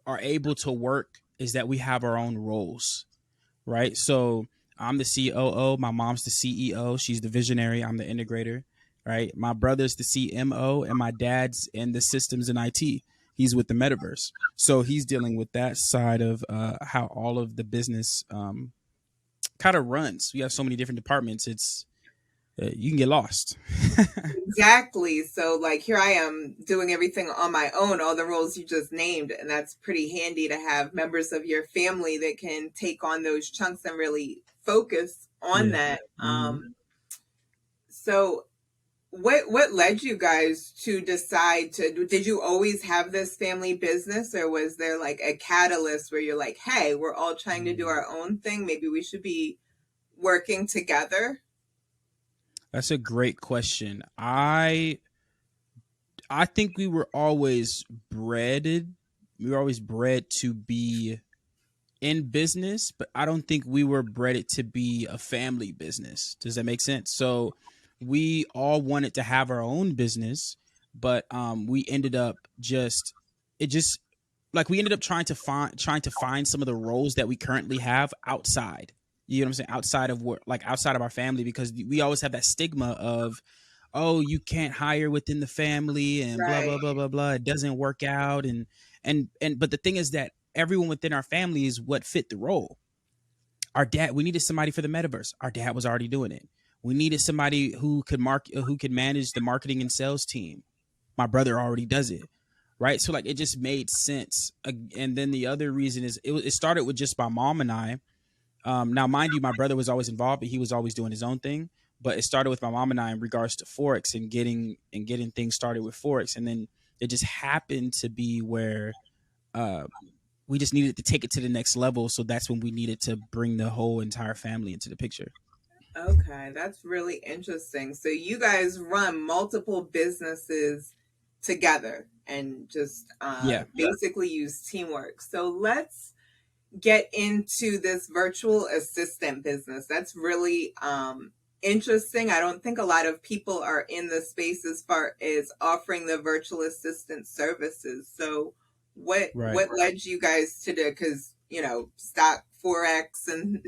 are able to work is that we have our own roles, right? So I'm the COO, my mom's the CEO, she's the visionary, I'm the integrator, right? My brother's the CMO, and my dad's in the systems and IT. He's with the metaverse, so he's dealing with that side of how all of the business kind of runs. We have so many different departments. It's you can get lost. Exactly. So, like, here I am doing everything on my own, all the roles you just named. And that's pretty handy to have members of your family that can take on those chunks and really focus on Yeah. that. Hmm. So, what led you guys to decide to, did you always have this family business, or was there like a catalyst where you're like, hey, we're all trying to do our own thing, maybe we should be working together? That's a great question. I think we were always bred. We were always bred to be in business, but I don't think we were bred to be a family business. Does that make sense? So we all wanted to have our own business, but we ended up just it just like we ended up trying to find some of the roles that we currently have outside. You know what I'm saying? Outside of work, like outside of our family, because we always have that stigma of, oh, you can't hire within the family and blah Right. blah blah blah blah. It doesn't work out, and but the thing is that everyone within our family is what fit the role. Our dad, we needed somebody for the metaverse. Our dad was already doing it. We needed somebody who could manage the marketing and sales team. My brother already does it, right? So like it just made sense. And then the other reason is it started with just my mom and I. Now, mind you, my brother was always involved, but he was always doing his own thing. But it started with my mom and I in regards to forex and getting things started with forex, and then it just happened to be where uh, we just needed to take it to the next level. So that's when we needed to bring the whole entire family into the picture. Okay, that's really interesting. So you guys run multiple businesses together and just Yeah. basically use teamwork. So let's get into this virtual assistant business. That's really interesting. I don't think a lot of people are in the space as far as offering the virtual assistant services. So Right. what led you guys to do, because stock forex and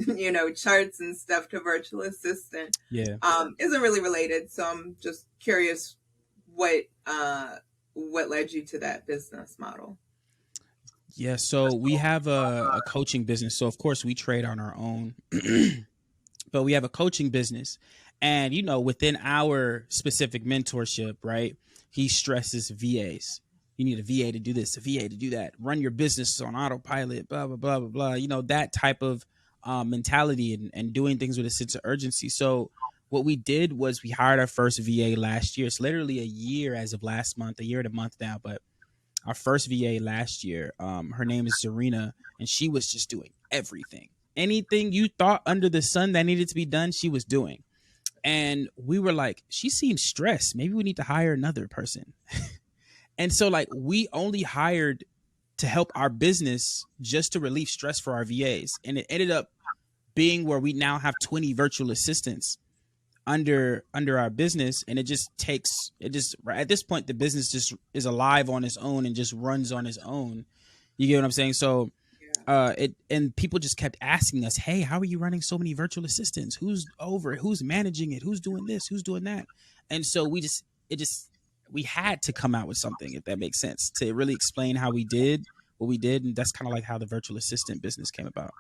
charts and stuff, to virtual assistant Yeah. isn't really related. So I'm just curious what uh what led you to that business model. Yeah. So we have a coaching business. So of course we trade on our own, but we have a coaching business. And within our specific mentorship, right? He stresses VAs. You need a VA to do this, a VA to do that. Run your business on autopilot, blah blah blah blah blah. That type of mentality and doing things with a sense of urgency. So what we did was we hired our first VA last year. It's literally a year as of last month, a year and a month now, but our first VA last year. Her name is Sabrina, and she was just doing everything. Anything you thought under the sun that needed to be done, she was doing. And we were like, she seems stressed. Maybe we need to hire another person. And so, like, we only hired to help our business just to relieve stress for our VAs. And it ended up being where we now have 20 virtual assistants under our business, and it just at this point the business just is alive on its own and just runs on its own. You get what I'm saying? So Yeah. it and people just kept asking us, hey, how are you running so many virtual assistants? Who's over it? Who's managing it? Who's doing this? Who's doing that? And so we had to come out with something, if that makes sense, to really explain how we did what we did. And that's kind of like how the virtual assistant business came about.